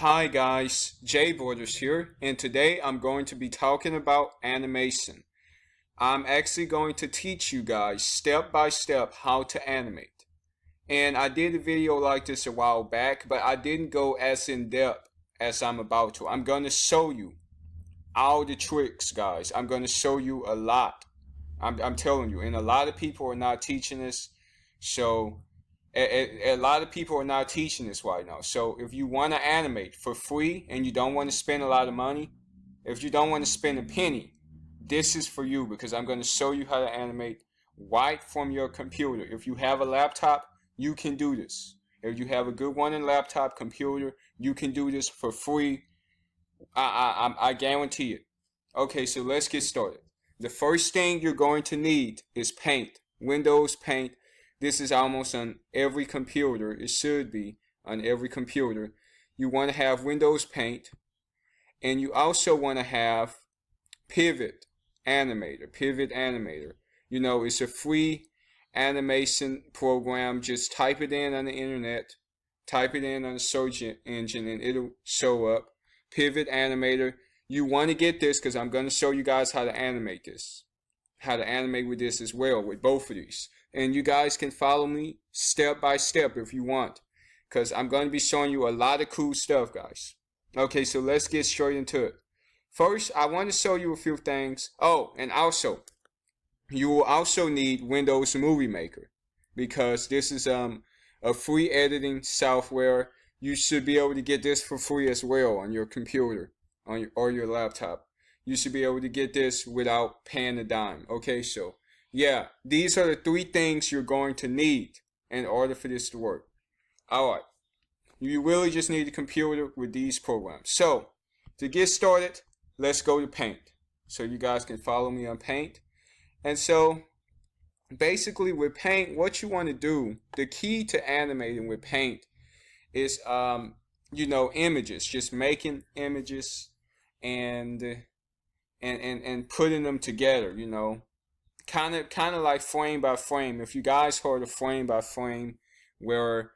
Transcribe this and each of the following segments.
Hi guys, Jay Borders here, and today I'm going to be talking about animation. I'm actually going to teach you guys step by step how to animate. And I did a video like this a while back, but I didn't go as in depth as I'm about to. I'm going to show you all the tricks, guys. I'm going to show you a lot. I'm telling you, and a lot of people are not teaching this, so a lot of people are not teaching this right now. So if you want to animate for free and you don't want to spend a lot of money, if you don't want to spend a penny, this is for you because I'm going to show you how to animate right from your computer. If you have a laptop, you can do this. If you have a good one in laptop computer, you can do this for free. I guarantee it. Okay, so let's get started. The first thing you're going to need is Paint. Windows Paint. This is almost on every computer. It should be on every computer. You want to have Windows Paint, and you also want to have Pivot Animator. You know, it's a free animation program. Just type it in on the internet, type it in on the search engine, and it'll show up. Pivot Animator. You want to get this because I'm going to show you guys how to animate this. How to animate with this as well, with both of these. And you guys can follow me step by step if you want, because I'm going to be showing you a lot of cool stuff, guys. Okay, so let's get straight into it. First, I want to show you a few things. Oh, and also, you will also need Windows Movie Maker, because this is a free editing software. You should be able to get this for free as well on your computer or your laptop. You should be able to get this without paying a dime. Okay, so yeah, these are the three things you're going to need in order for this to work. Alright, you really just need a computer with these programs. So, to get started, let's go to Paint. So you guys can follow me on Paint. And so, basically with Paint, what you want to do, the key to animating with Paint is, you know, images. Just making images and putting them together, you know, kind of like frame by frame. If you guys heard of frame by frame, where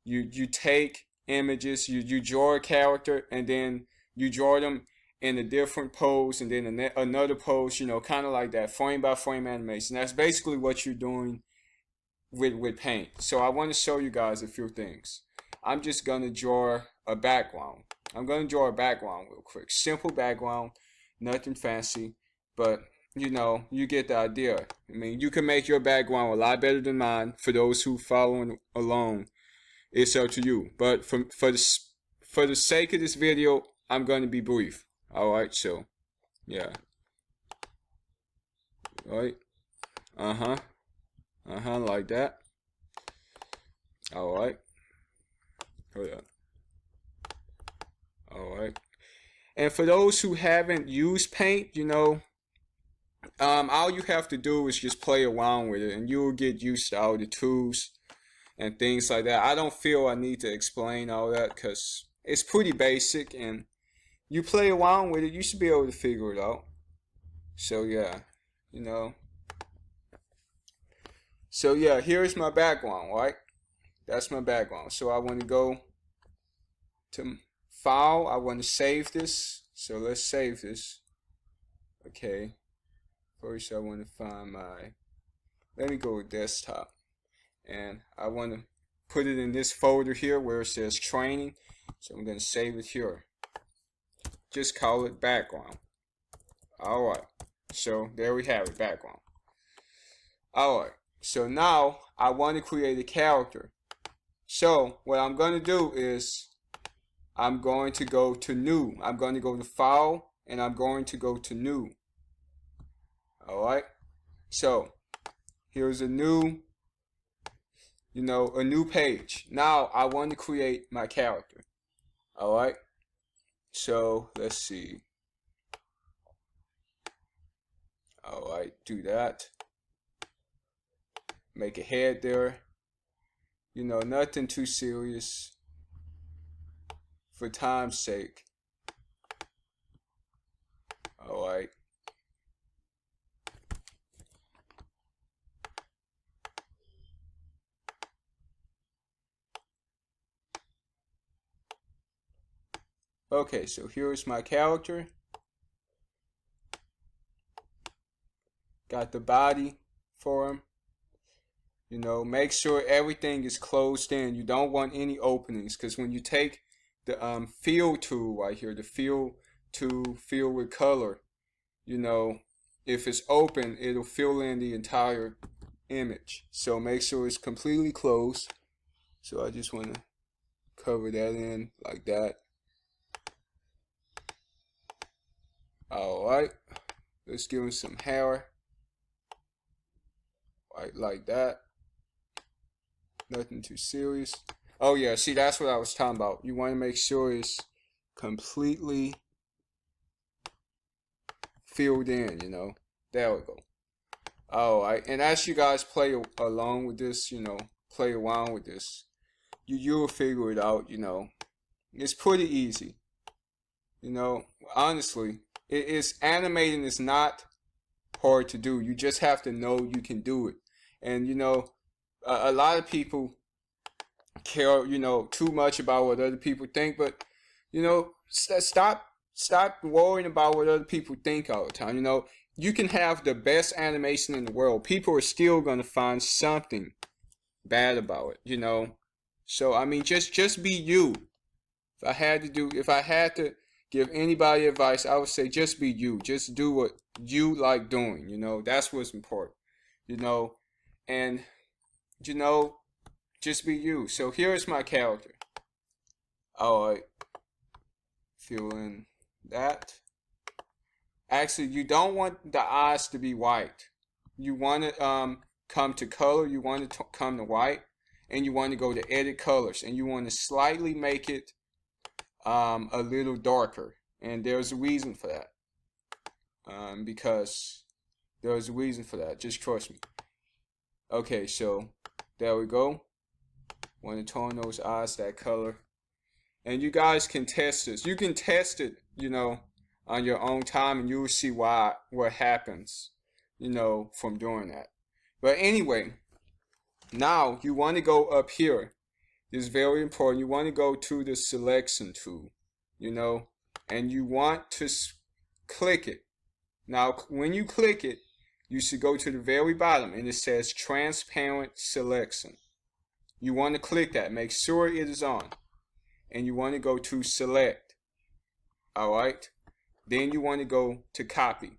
you take images, you draw a character, and then you draw them in a different pose, and then another pose, you know, kind of like that frame by frame animation. That's basically what you're doing with Paint. So I want to show you guys a few things. I'm just gonna draw a background. I'm gonna draw a background real quick. Simple background, nothing fancy, but you know, you get the idea. I mean, you can make your background a lot better than mine. For those who following along, it's up to you. But for the sake of this video, I'm gonna be brief. All right, so yeah. All right. Like that. All right. Hold up. Alright. And for those who haven't used Paint, you know, all you have to do is just play around with it and you'll get used to all the tools and things like that. I don't feel I need to explain all that because it's pretty basic, and you play around with it, you should be able to figure it out. So yeah, you know. So yeah, here's my background, right? That's my background. So I want to go to File. I want to save this. So let's save this. Okay. First I want to find let me go to desktop. And I want to put it in this folder here where it says training. So I'm going to save it here. Just call it background. Alright. So there we have it, background. Alright. So now I want to create a character. So what I'm going to do is I'm going to go to New. I'm going to go to File, and I'm going to go to New. Alright? So, here's a new, you know, a new page. Now, I want to create my character. Alright? So, let's see. Alright, do that. Make a head there. You know, nothing too serious. For time's sake. Alright. Okay, so here's my character. Got the body for him. You know, make sure everything is closed in. You don't want any openings, because when you take the fill tool right here, the fill to fill with color, you know, if it's open, it'll fill in the entire image. So make sure it's completely closed. So I just want to cover that in like that. Alright, let's give him some hair. Right, like that. Nothing too serious. Oh yeah, see, that's what I was talking about. You want to make sure it's completely filled in, you know. There we go. Alright, and as you guys play along with this, you know, play around with this, you'll figure it out, you know. It's pretty easy. You know, honestly, animating is not hard to do. You just have to know you can do it. And, you know, a lot of people care, you know, too much about what other people think, but, you know, stop worrying about what other people think all the time. You know, you can have the best animation in the world. People are still going to find something bad about it, you know. So, I mean, just be you. If I had to give anybody advice, I would say just be you. Just do what you like doing, you know. That's what's important, you know. And, you know, just be you. So here's my character. Alright. Fill in that. Actually, you don't want the eyes to be white. You want to come to color. You want to come to white. And you want to go to edit colors. And you want to slightly make it a little darker. And there's a reason for that. Because there's a reason for that. Just trust me. Okay, so there we go. Want to tone those eyes that color. And you guys can test this. You can test it, you know, on your own time, and you will see what happens, you know, from doing that. But anyway, now you want to go up here. It's very important. You want to go to the selection tool, you know, and you want to click it. Now, when you click it, you should go to the very bottom, and it says transparent selection. You want to click that. Make sure it is on. And you want to go to select. Alright. Then you want to go to copy.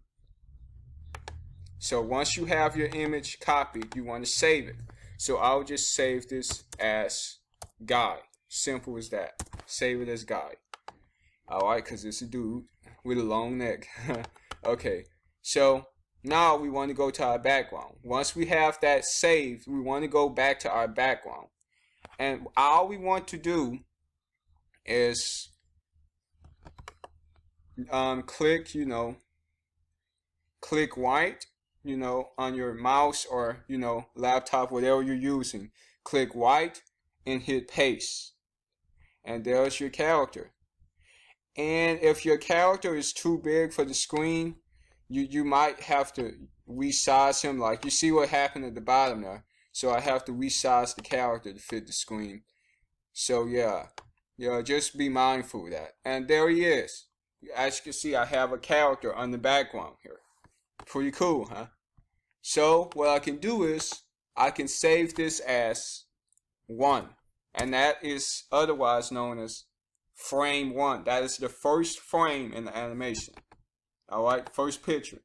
So once you have your image copied, you want to save it. So I'll just save this as guy. Simple as that. Save it as guy. Alright, because it's a dude with a long neck. Okay. So now we want to go to our background. Once we have that saved, we want to go back to our background. And all we want to do is click, you know, click right, you know, on your mouse or, you know, laptop, whatever you're using. Click right and hit paste. And there's your character. And if your character is too big for the screen, you might have to resize him. Like you see what happened at the bottom there. So I have to resize the character to fit the screen. So yeah, just be mindful of that. And there he is. As you can see, I have a character on the background here. Pretty cool, huh? So what I can do is I can save this as 1. And that is otherwise known as frame 1. That is the first frame in the animation. Alright, first picture.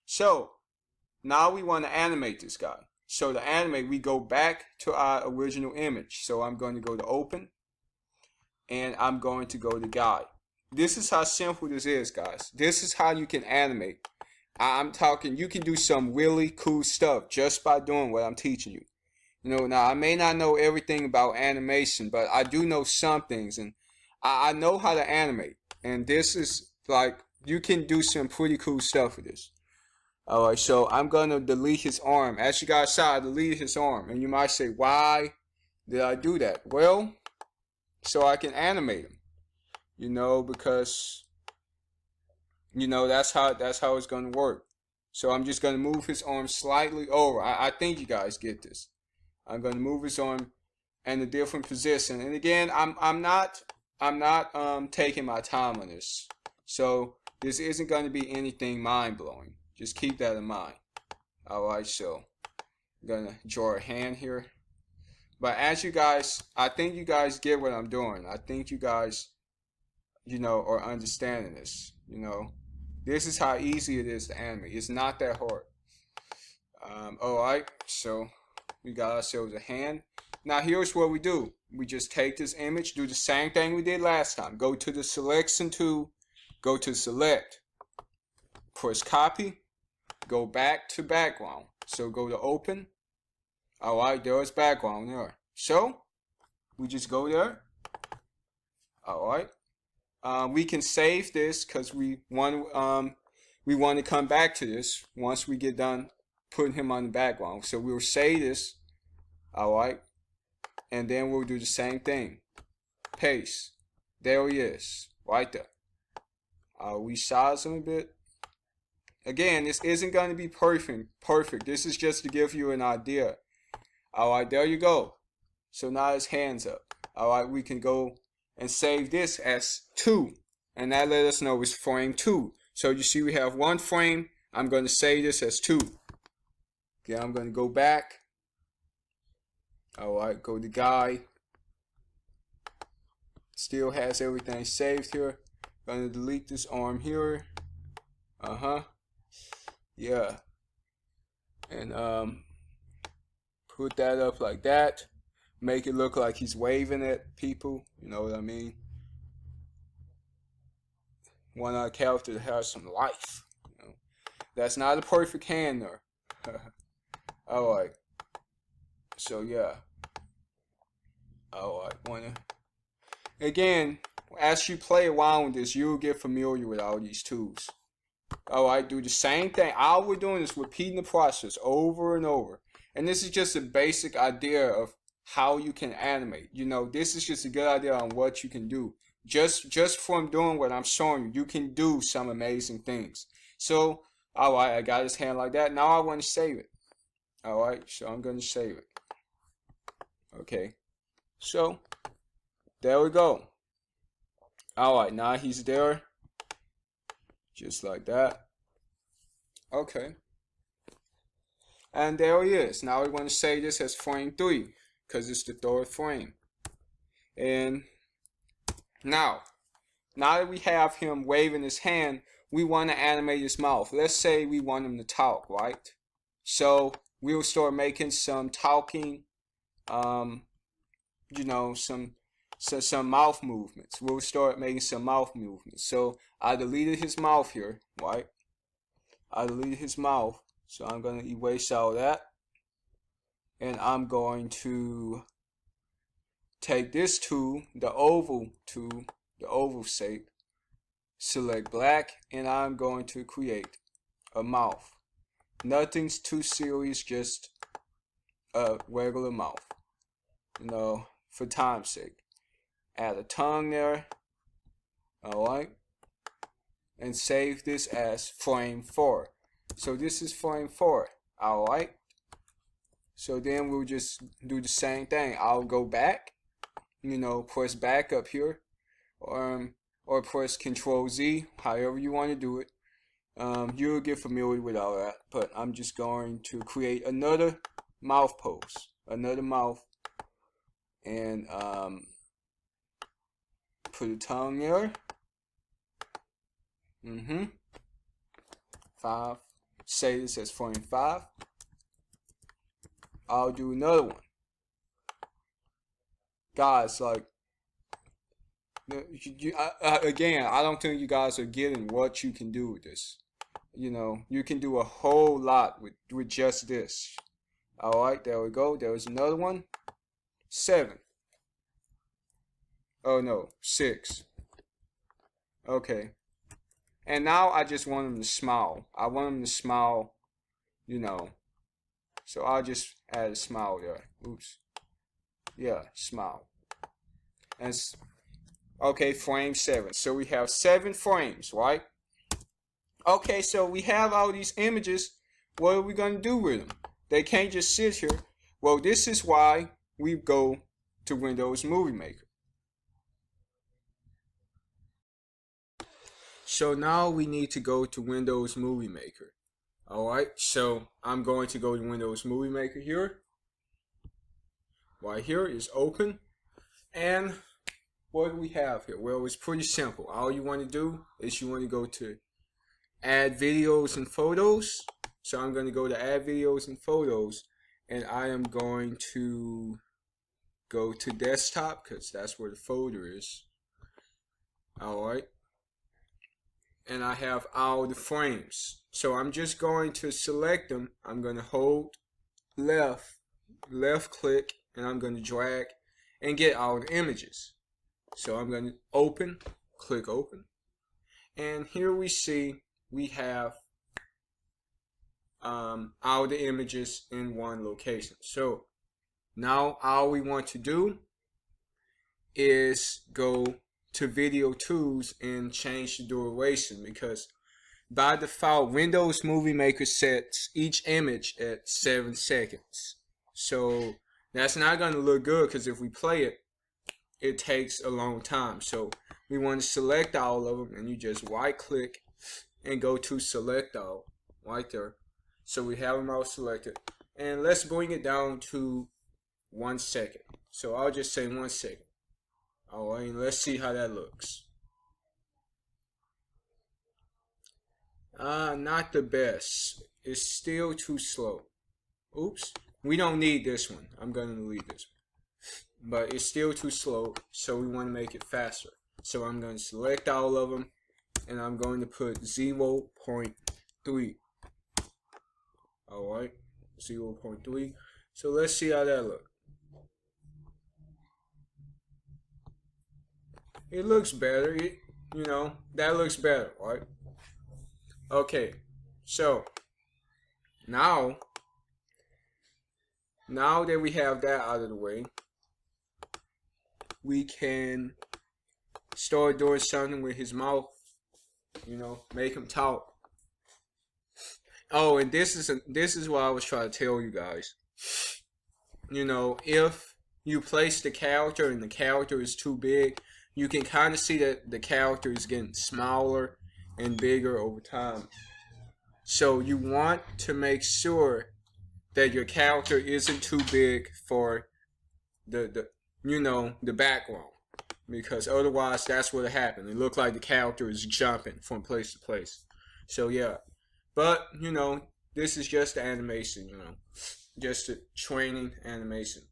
So now we want to animate this guy. So to animate, we go back to our original image. So I'm going to go to open. And I'm going to go to guide. This is how simple this is, guys. This is how you can animate. I'm talking, you can do some really cool stuff just by doing what I'm teaching you. You know, now I may not know everything about animation, but I do know some things. And I know how to animate. And this is like, you can do some pretty cool stuff with this. Alright, so I'm going to delete his arm. As you guys saw, I deleted his arm. And you might say, why did I do that? Well, so I can animate him. You know, because, you know, that's how it's going to work. So I'm just going to move his arm slightly over. I think you guys get this. I'm going to move his arm in a different position. And again, I'm not I'm not taking my time on this. So this isn't going to be anything mind-blowing. Just keep that in mind. Alright, so I'm gonna draw a hand here. But as you guys, I think you guys get what I'm doing. I think you guys, are understanding this. This is how easy it is to animate. It's not that hard. Alright, so we got ourselves a hand. Now here's what we do. We just take this image, do the same thing we did last time. Go to the selection tool, go to select, press copy, go back to background. So go to open. Alright, there's background there. So we just go there. Alright. We can save this because we want to come back to this once we get done putting him on the background. So we'll save this. Alright. And then we'll do the same thing. Paste. There he is. Right there. We size him a bit. Again, this isn't going to be perfect. This is just to give you an idea. Alright, there you go. So now his hand's up. Alright, we can go and save this as 2. And that let us know it's frame 2. So you see we have 1 frame. I'm going to save this as 2. Okay, I'm going to go back. Alright, go to guy. Still has everything saved here. Going to delete this arm here. Yeah. And put that up like that. Make it look like he's waving at people. You know what I mean? Want our character to have some life. That's not a perfect hand there. Alright. So yeah. Alright, again, as you play around with this, you'll get familiar with all these tools. Alright, do the same thing. All we're doing is repeating the process over and over. And this is just a basic idea of how you can animate. This is just a good idea on what you can do. Just from doing what I'm showing you, you can do some amazing things. So, alright, I got his hand like that. Now I want to save it. Alright, so I'm going to save it. Okay, so there we go. Alright, now he's there. Just like that. Okay. And there he is. Now we want to save this as frame 3 because it's the 3rd frame. And now that we have him waving his hand, we want to animate his mouth. Let's say we want him to talk, right? So we'll start making some talking, some mouth movements. We'll start making some mouth movements. So I deleted his mouth here, right? I deleted his mouth. So I'm going to erase all that. And I'm going to take this tool, the oval tool, the oval shape, select black, and I'm going to create a mouth. Nothing's too serious, just a regular mouth. For time's sake. Add a tongue there. Alright. And save this as frame 4. So this is frame 4. Alright. So then we'll just do the same thing. I'll go back. Press back up here. Or press Control Z. However you want to do it. You'll get familiar with all that. But I'm just going to create another mouth pose. Another mouth. And put a tongue there. 5. Say this as frame 5. I'll do another one. Guys, again, I don't think you guys are getting what you can do with this. You can do a whole lot with just this. Alright, there we go. There's another one. 7. Oh no, 6. Okay. And now I just want him to smile. I want him to smile, So I'll just add a smile there. Oops. Yeah, smile. And okay, frame 7. So we have 7 frames, right? Okay, so we have all these images. What are we going to do with them? They can't just sit here. Well, this is why we go to Windows Movie Maker. So now we need to go to Windows Movie Maker. Alright, so I'm going to go to Windows Movie Maker here. Right here is open. And what do we have here? Well, it's pretty simple. All you want to do is you want to go to Add Videos and Photos. So I'm going to go to Add Videos and Photos, and I am going to go to Desktop because that's where the folder is. Alright. And I have all the frames. So I'm just going to select them. I'm going to hold left click, and I'm going to drag and get all the images. So I'm going to open, click open. And here we see we have all the images in one location. So now all we want to do is go to Video Tools and change the duration, because by default Windows Movie Maker sets each image at 7 seconds. So that's not going to look good, because if we play it, it takes a long time. So we want to select all of them, and you just right click and go to select all right there. So we have them all selected, and let's bring it down to 1 second. So I'll just say 1 second. Alright, and let's see how that looks. Not the best. It's still too slow. Oops. We don't need this one. I'm going to delete this one. But it's still too slow, so we want to make it faster. So I'm going to select all of them, and I'm going to put 0.3. Alright, 0.3. So let's see how that looks. It looks better. That looks better, right? Okay, so now that we have that out of the way, we can start doing something with his mouth. Make him talk. Oh, and this is what I was trying to tell you guys. If you place the character and the character is too big, you can kind of see that the character is getting smaller and bigger over time. So you want to make sure that your character isn't too big for the background, because otherwise that's what'll happen. It looks like the character is jumping from place to place. So yeah, but this is just the animation, just a training animation.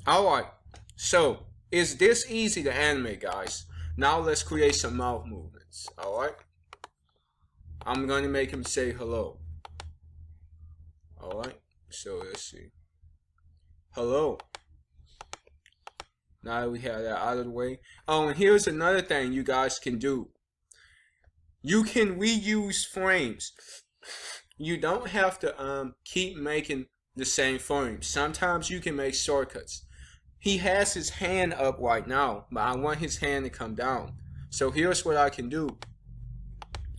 Alright, so it's this easy to animate, guys. Now let's create some mouth movements. Alright, I'm going to make him say hello. Alright, so let's see. Hello. Now that we have that out of the way. Oh, and here's another thing you guys can do. You can reuse frames. You don't have to keep making the same frame. Sometimes you can make shortcuts. He has his hand up right now, but I want his hand to come down. So here's what I can do.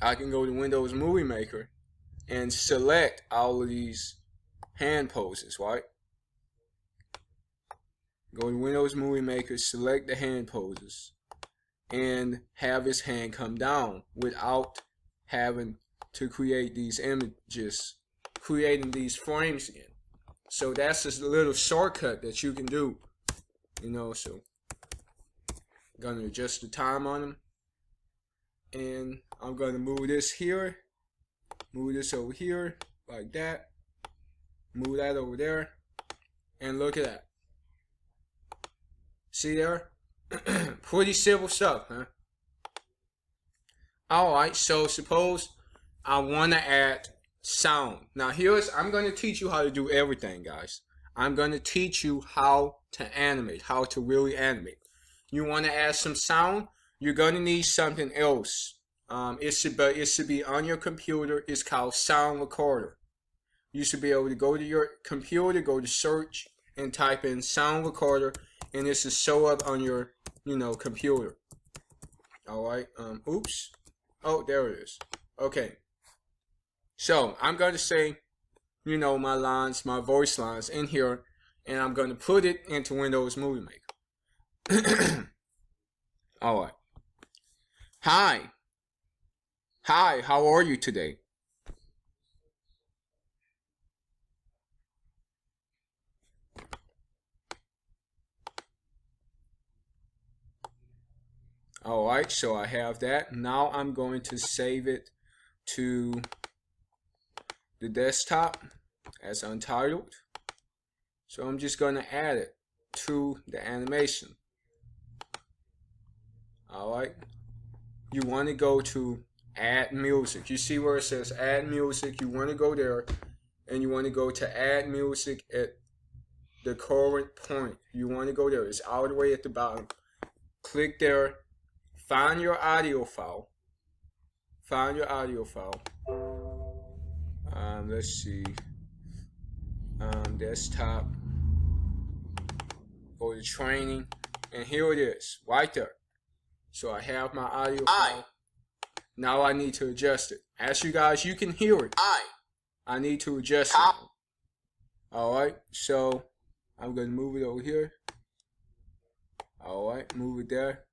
I can go to Windows Movie Maker and select all of these hand poses, right? Go to Windows Movie Maker, select the hand poses, and have his hand come down without having to create these images, creating these frames again. So that's just a little shortcut that you can do. So I'm going to adjust the time on them, and I'm going to move this here, move this over here like that, move that over there, and look at that. See there? Pretty simple stuff, huh? Alright, so suppose I want to add sound. Now I'm going to teach you how to do everything, guys. I'm going to teach you how to animate, how to really animate. You want to add some sound, you're going to need something else. It should be on your computer. It's called Sound Recorder. You should be able to go to your computer, go to search, and type in Sound Recorder, and this will show up on your computer. Alright, oops. Oh, there it is. Okay. So I'm going to say my lines, my voice lines in here, and I'm going to put it into Windows Movie Maker. Alright. Hi. Hi, how are you today? Alright, so I have that. Now I'm going to save it to the desktop as untitled. So I'm just going to add it to the animation. Alright, you want to go to add music. You see where it says add music? You want to go there and you want to go to add music at the current point. You want to go there. It's all the way at the bottom. Click there. Find your audio file. Find your audio file. Let's see. Desktop. Go to training. And here it is. Right there. So I have my audio file. Now I need to adjust it. As you guys, you can hear it. I need to adjust it. Alright. So I'm going to move it over here. Alright. Move it there.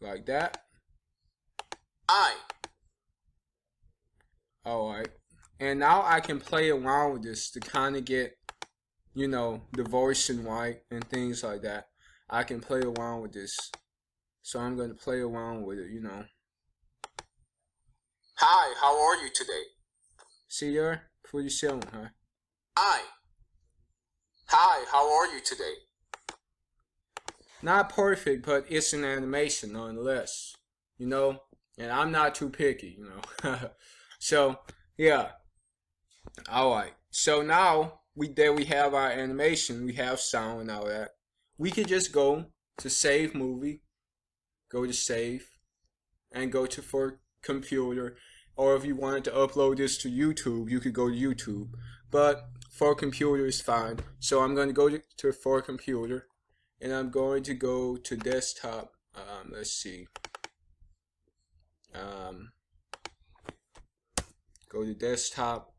Like that. Alright. And now I can play around with this to kind of get, you know, the voicing right and things like that. I can play around with this. So I'm going to play around with it, you know. Hi, how are you today? See there? Pretty similar, huh? Hi, how are you today? Not perfect, but it's an animation nonetheless, you know, and I'm not too picky, you know. So, yeah. Alright, so now we have our animation, we have sound and all that. We could just go to save movie, go to save, and go to for computer, or if you wanted to upload this to YouTube, you could go to YouTube, but for computer is fine. So I'm going to go to for computer. And I'm going to go to desktop. Let's see. Go to desktop.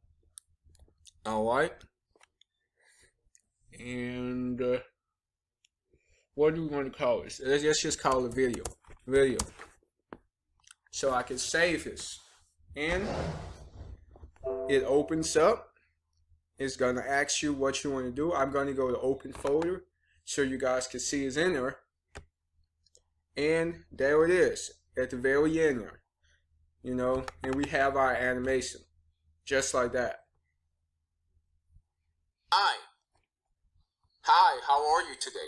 Alright. And what do we want to call this? Let's just call it video. Video. So I can save this. And it opens up. It's going to ask you what you want to do. I'm going to go to open folder, so you guys can see it's in there. And there it is at the very end there, you know, and we have our animation just like that. Hi, how are you today?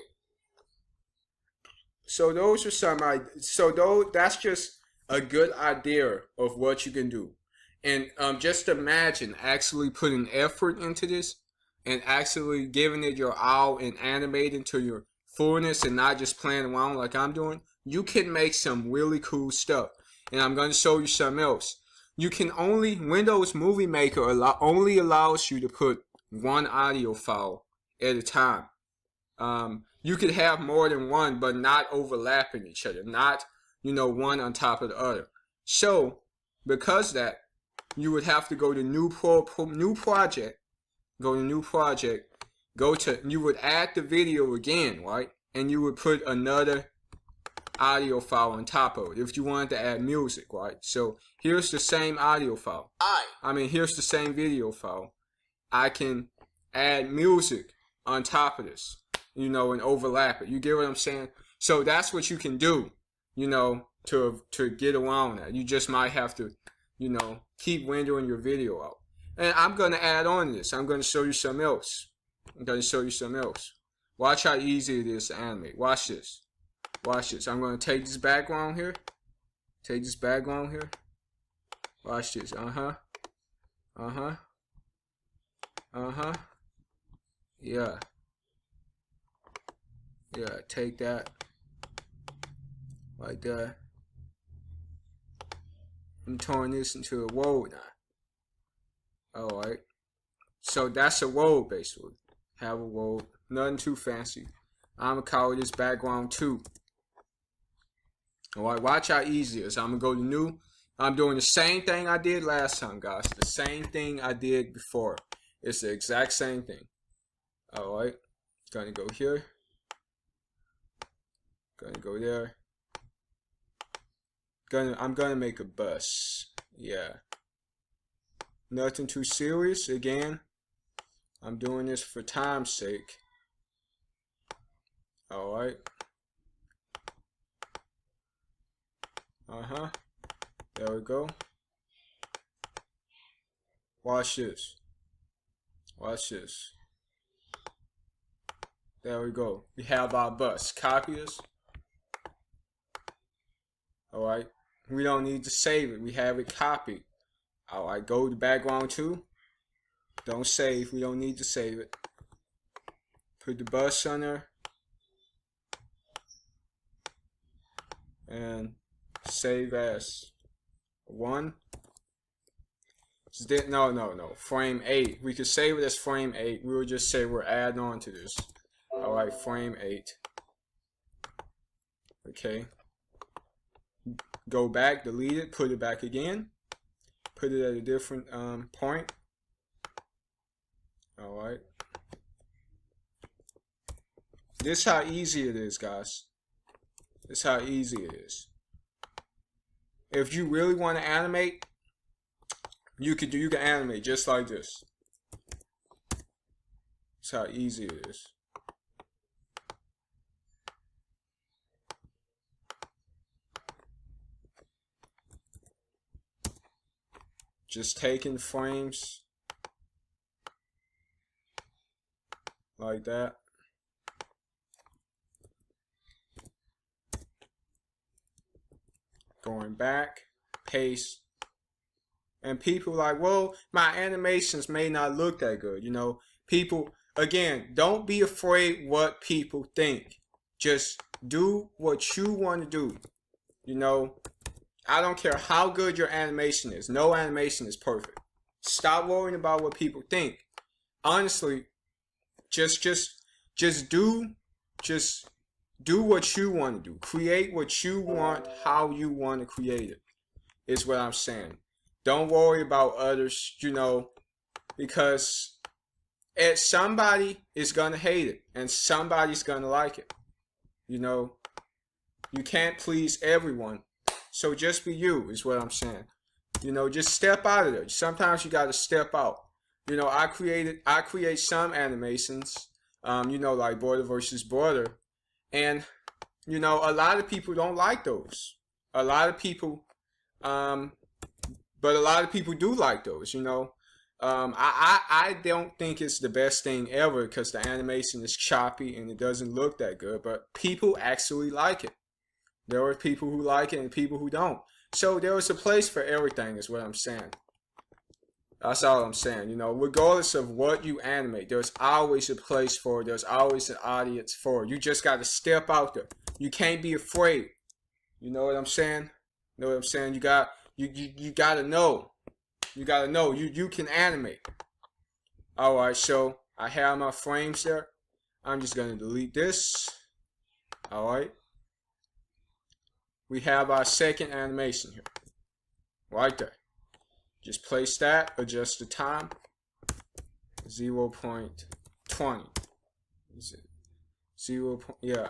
So those are that's just a good idea of what you can do. And just imagine actually putting effort into this and actually giving it your all and animating to your fullness and not just playing around like I'm doing. You can make some really cool stuff. And I'm going to show you something else. You can Windows Movie Maker only allows you to put one audio file at a time. You could have more than one, but not overlapping each other. Not, you know, one on top of the other. So, because that, you would have to go to new project. Go to new project. You would add the video again, right? And you would put another audio file on top of it if you wanted to add music, right? So here's the same audio file. Here's the same video file. I can add music on top of this, you know, and overlap it. You get what I'm saying? So that's what you can do, you know, to get around that. You just might have to, you know, keep windowing your video out. And I'm going to add on to this. I'm going to show you something else. Watch how easy it is to animate. Watch this. Watch this. I'm going to take this background here. Watch this. Yeah. Yeah, take that. Like that. I'm turning this into a world now. Alright. So that's a world basically. Have a world. Nothing too fancy. I'm going to call this background 2. Alright, watch how easy it is. I'm going to go to new. I'm doing the same thing I did last time, guys. The same thing I did before. It's the exact same thing. Alright. Going to go here. Gonna go there. I'm gonna make a bus. Yeah. Nothing too serious. Again, I'm doing this for time's sake. Alright. There we go. Watch this. Watch this. There we go. We have our bus. Copy this. Alright. We don't need to save it. We have it copied. Alright, go to background 2. Don't save. We don't need to save it. Put the bus on there. And save as 1. No. Frame 8. We could save it as frame 8. We will just say we're adding on to this. Alright, frame 8. Okay. Go back, delete it, put it back again. Put it at a different point. Alright. This is how easy it is, guys. This is how easy it is. If you really want to animate, you can animate just like this. That's how easy it is. Just taking frames like that. Going back, paste. And people like, well, my animations may not look that good. You know, people, again, don't be afraid what people think. Just do what you want to do. You know, I don't care how good your animation is. No animation is perfect. Stop worrying about what people think. Honestly, just do what you want to do. Create what you want, how you want to create it, is what I'm saying. Don't worry about others, you know, because somebody is going to hate it and somebody's going to like it. You know, you can't please everyone. So just be you, is what I'm saying. You know, just step out of there. Sometimes you got to step out. You know, I create some animations, you know, like border versus border. And, you know, a lot of people don't like those. A lot of people, but a lot of people do like those, you know. I don't think it's the best thing ever because the animation is choppy and it doesn't look that good. But people actually like it. There are people who like it and people who don't. So there is a place for everything, is what I'm saying. That's all I'm saying. You know, regardless of what you animate, there's always a place for it. There's always an audience for it. You just got to step out there. You can't be afraid. You know what I'm saying? You know what I'm saying? You got to know. You got to know. You can animate. Alright, so I have my frames there. I'm just going to delete this. Alright. We have our second animation here. Right there. Just place that, adjust the time, 0.20. Is it 0. Yeah.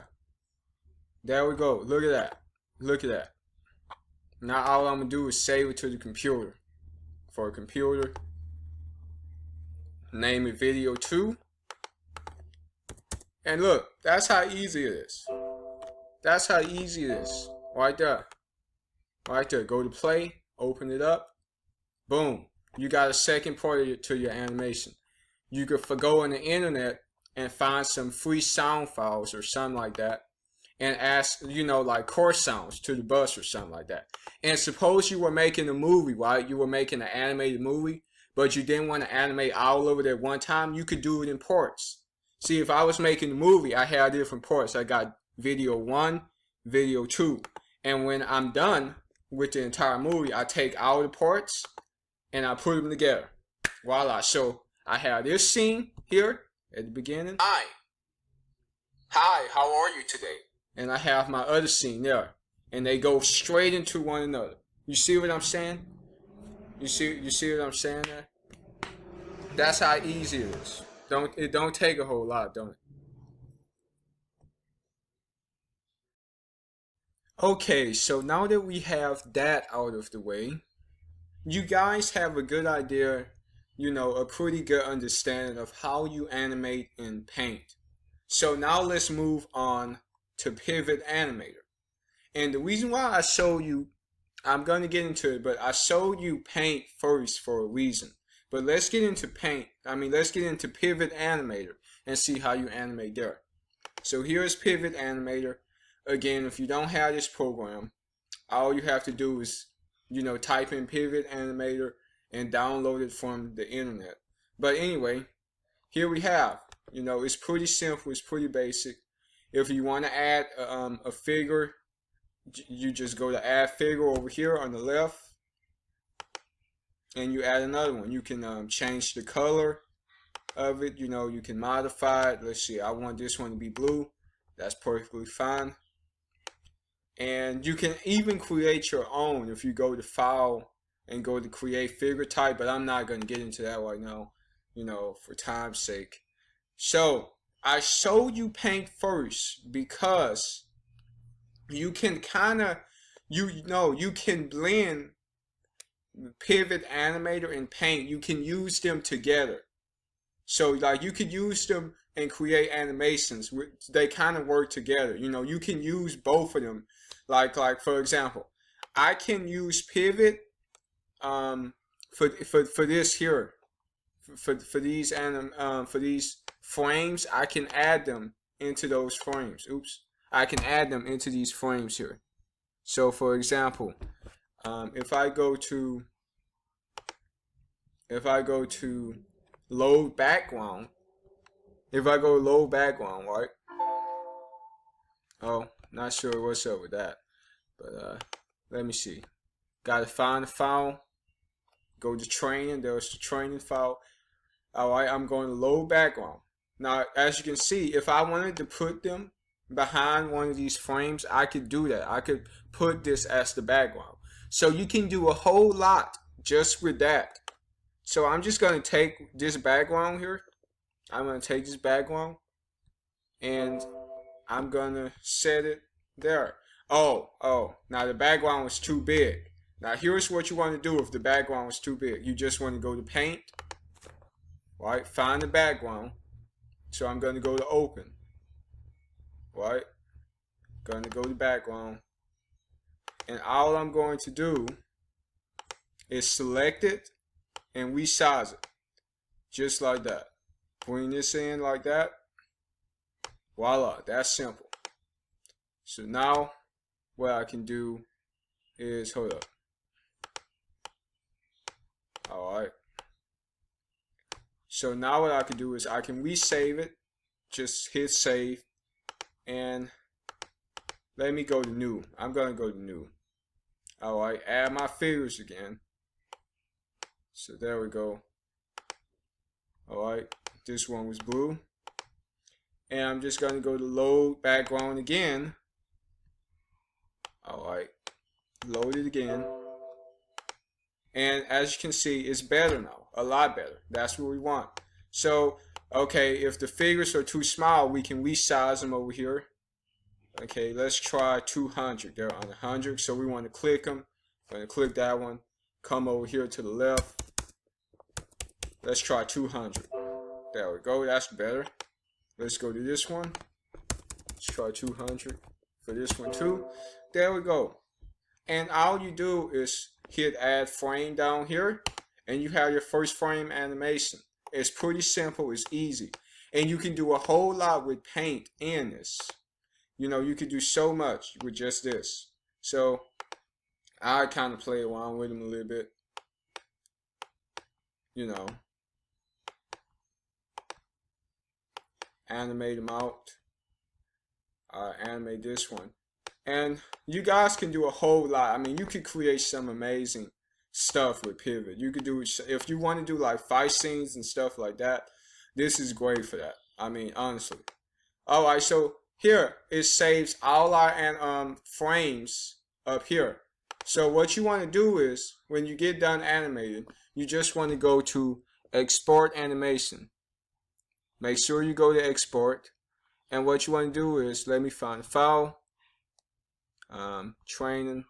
There we go. Look at that. Look at that. Now all I'm gonna do is save it to the computer. For a computer, name it video 2. And look, that's how easy it is. That's how easy it is. Right there. Right there. Go to play, open it up. Boom. You got a second part to your animation. You could go on the internet and find some free sound files or something like that and ask, you know, like chorus sounds to the bus or something like that. And suppose you were making a movie, right? You were making an animated movie, but you didn't want to animate all over it at one time. You could do it in parts. See, if I was making a movie, I had different parts. I got video 1, video 2. And when I'm done with the entire movie, I take all the parts and I put them together. Voila. So I have this scene here at the beginning. Hi, how are you today? And I have my other scene there. And they go straight into one another. You see what I'm saying? You see what I'm saying there? That's how easy it is. It don't take a whole lot, don't it? Okay, so now that we have that out of the way, you guys have a good idea, a pretty good understanding of how you animate in Paint. So now let's move on to Pivot Animator. And the reason why I show you, I'm going to get into it, but I showed you Paint first for a reason. But let's get into let's get into Pivot Animator and see how you animate there. So here's Pivot Animator. Again, if you don't have this program, all you have to do is, type in Pivot Animator and download it from the internet. But anyway, here we have, it's pretty simple, it's pretty basic. If you want to add a figure, you just go to add figure over here on the left, and you add another one. You can change the color of it, you can modify it. Let's see, I want this one to be blue. That's perfectly fine. And you can even create your own if you go to File and go to Create Figure Type, but I'm not going to get into that right now, for time's sake. So I showed you Paint first because you can you can blend Pivot Animator and Paint. You can use them together. So like you could use them and create animations. They kind of work together. You can use both of them. Like for example, I can use Pivot for this here. For these frames, I can add them into those frames. Oops. I can add them into these frames here. So for example, if I go to load background, right? Oh, not sure what's up with that, but let me see. Gotta find the file. Go to training. There's the training file. All right, I'm going to load background. Now, as you can see, if I wanted to put them behind one of these frames, I could do that. I could put this as the background. So you can do a whole lot just with that. So I'm just going to take this background here. I'm going to take this background and I'm going to set it there. Oh, now the background was too big. Now here's what you want to do if the background was too big. You just want to go to Paint, right? Find the background. So I'm going to go to Open, right? Going to go to Background. And all I'm going to do is select it and resize it. Just like that. Bring this in like that. Voila, that's simple. So now what I can do is, hold up. Alright. So now what I can do is I can resave it. Just hit save. And let me go to new. I'm going to go to new. Alright, add my figures again. So there we go. Alright, this one was blue. And I'm just going to go to load background again. Alright, load it again. And as you can see, it's better now, a lot better. That's what we want. So, okay, if the figures are too small, we can resize them over here. Okay, let's try 200. They're on 100, so we want to click them. I'm going to click that one. Come over here to the left. Let's try 200. There we go, that's better. Let's go to this one. Let's try 200 for this one too. There we go. And all you do is hit add frame down here and you have your first frame animation. It's pretty simple, it's easy. And you can do a whole lot with Paint in this. You can do so much with just this. So I kind of play around with them a little bit. Animate them out. Animate this one. And you guys can do a whole lot. I mean, you could create some amazing stuff with Pivot. You could do, if you want to do like fight scenes and stuff like that, this is great for that. I mean, honestly. Alright, so here it saves all our frames up here. So what you want to do is, when you get done animating, you just want to go to Export Animation. Make sure you go to Export. And what you want to do is, let me find the file. training.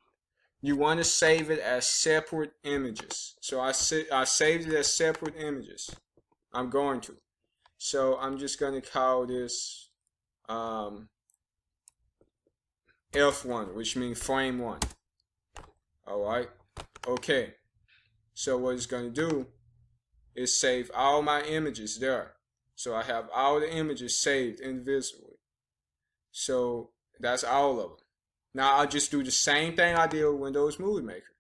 You want to save it as separate images. So I saved it as separate images. I'm going to. So I'm just going to call this F1, which means frame 1. Alright. Okay. So what it's going to do is save all my images there. So I have all the images saved individually. So that's all of them. Now I'll just do the same thing I did with Windows Movie Maker.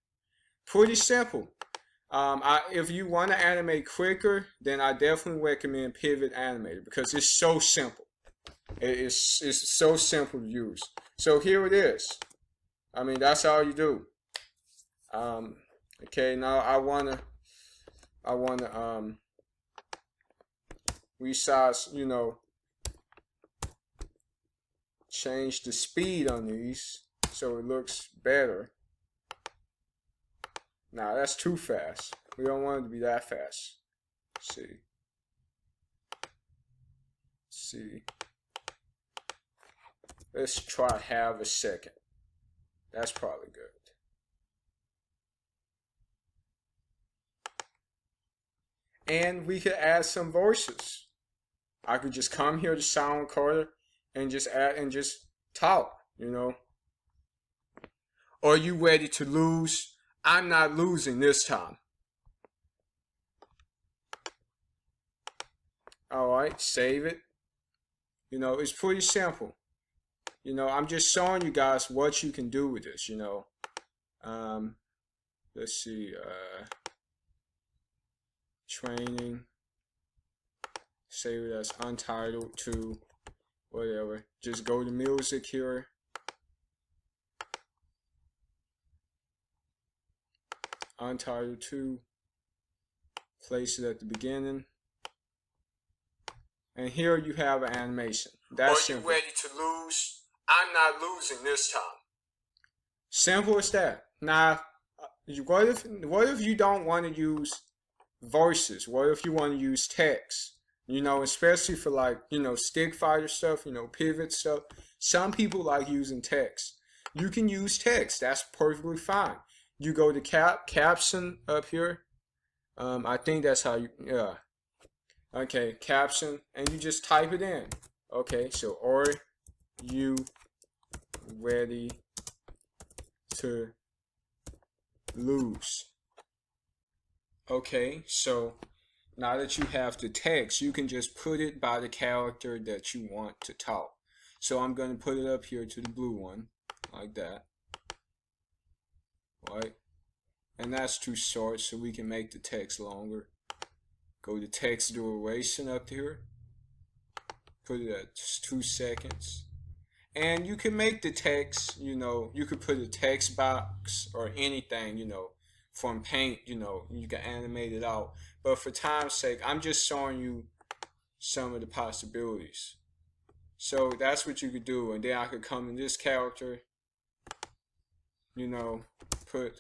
Pretty simple. If you want to animate quicker, then I definitely recommend Pivot Animator because it's so simple. It's so simple to use. So here it is. I mean, that's all you do. Okay, now I wanna resize, you know, change the speed on these so it looks better. Now that's too fast. We don't want it to be that fast. Let's see. Let's try half a second. That's probably good. And we could add some voices. I could just come here to sound recorder and just add and just talk, you know. Are you ready to lose? I'm not losing this time. Alright, save it. You know, it's pretty simple. You know, I'm just showing you guys what you can do with this, you know. Let's see, training, save it as untitled to whatever. Just go to music here. Untitled to, place it at the beginning. And here you have an animation. That's simple. Are you ready to lose? I'm not losing this time. Simple as that. Now, what if you don't want to use voices? What if you want to use text? You know, especially for like, you know, stick fighter stuff, you know, pivot stuff. Some people like using text. You can use text. That's perfectly fine. You go to caption up here. I think that's how you, yeah. Okay, caption, and you just type it in. Okay, so are you ready to lose? Okay, so now that you have the text, you can just put it by the character that you want to talk. So I'm going to put it up here to the blue one, like that. Right? And that's too short, so we can make the text longer. Go to text duration up here. Put it at 2 seconds. And you can make the text, you know, you could put a text box or anything, you know, from Paint, you know, you can animate it out. But for time's sake, I'm just showing you some of the possibilities. So that's what you could do. And then I could come in this character, you know, put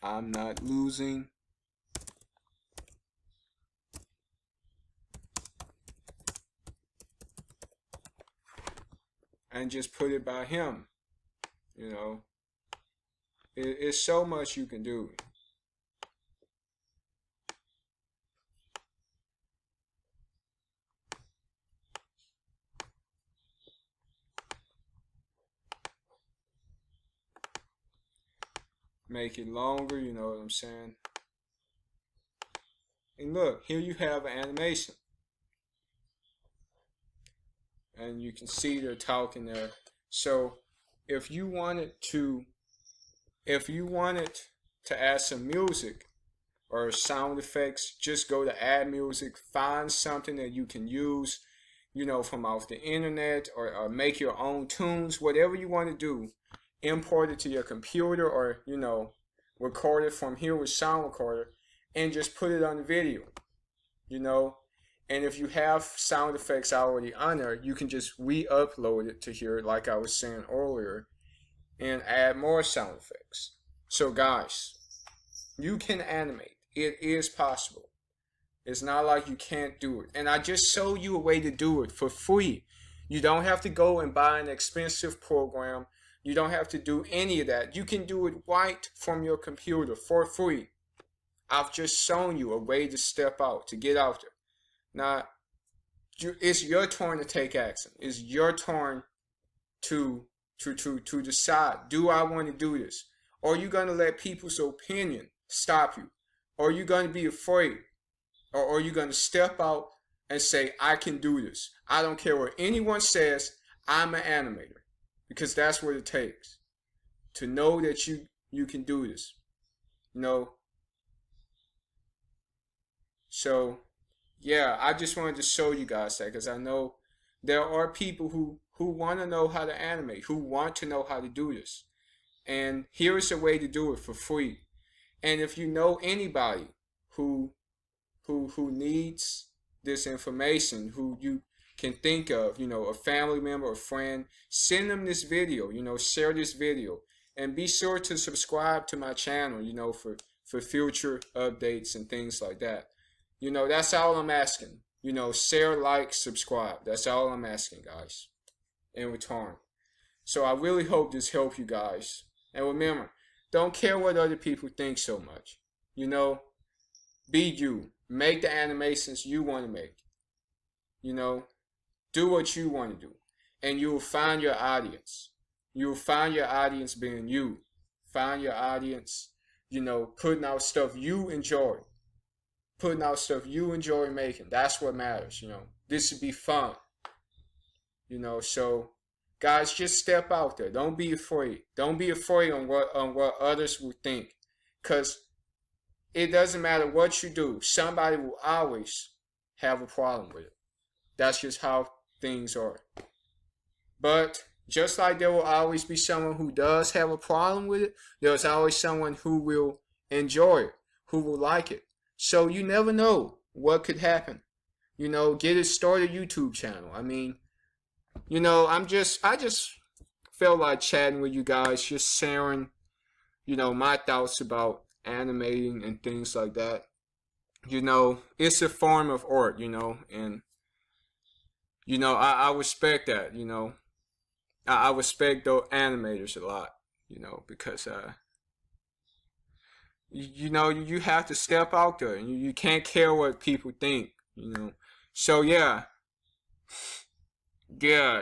I'm not losing. And just put it by him, you know. It's so much you can do. Make it longer, you know what I'm saying. And look, here you have an animation. And you can see they're talking there. So if you wanted to add some music or sound effects, just go to add music, find something that you can use, you know, from off the internet, or make your own tunes, whatever you want to do, import it to your computer, or, you know, record it from here with Sound Recorder and just put it on the video, you know. And if you have sound effects already on there, you can just re-upload it to here, like I was saying earlier, and add more sound effects. So guys, you can animate. It is possible. It's not like you can't do it. And I just showed you a way to do it for free. You don't have to go and buy an expensive program. You don't have to do any of that. You can do it right from your computer for free. I've just shown you a way to step out, to get out there. Now, it's your turn to take action. It's your turn to decide, do I want to do this? Or are you going to let people's opinion stop you? Or are you going to be afraid? Or are you going to step out and say, I can do this? I don't care what anyone says, I'm an animator. Because that's what it takes to know that you can do this. You know? So, yeah, I just wanted to show you guys that because I know there are people who want to know how to animate, who want to know how to do this. And here is a way to do it for free. And if you know anybody who needs this information, who you can think of, you know, a family member, a friend, send them this video, you know, share this video. And be sure to subscribe to my channel, you know, for future updates and things like that. You know, that's all I'm asking. You know, share, like, subscribe. That's all I'm asking, guys, in return. So I really hope this helped you guys. And remember, don't care what other people think so much. You know, be you. Make the animations you want to make. You know, do what you want to do. And you will find your audience. You will find your audience being you. Find your audience, you know, putting out stuff you enjoy. Putting out stuff you enjoy making. That's what matters, you know. This would be fun. You know, so guys, just step out there. Don't be afraid. Don't be afraid on what others will think. Because it doesn't matter what you do. Somebody will always have a problem with it. That's just how things are. But just like there will always be someone who does have a problem with it, there's always someone who will enjoy it, who will like it. So you never know what could happen. You know, start a YouTube channel. I mean, you know, I just felt like chatting with you guys, just sharing, you know, my thoughts about animating and things like that. You know, it's a form of art, you know, and, you know, I respect that, you know. I respect those animators a lot, you know, because, you know, you have to step out there and you can't care what people think, you know. So yeah,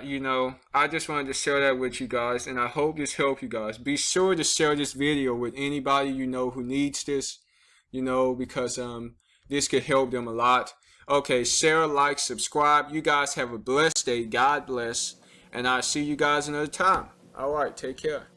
you know, I just wanted to share that with you guys, and I hope this helped you guys. Be sure to share this video with anybody you know who needs this, you know, because this could help them a lot. Okay, share, like, subscribe. You guys have a blessed day. God bless, and I'll see you guys another time. All right, take care.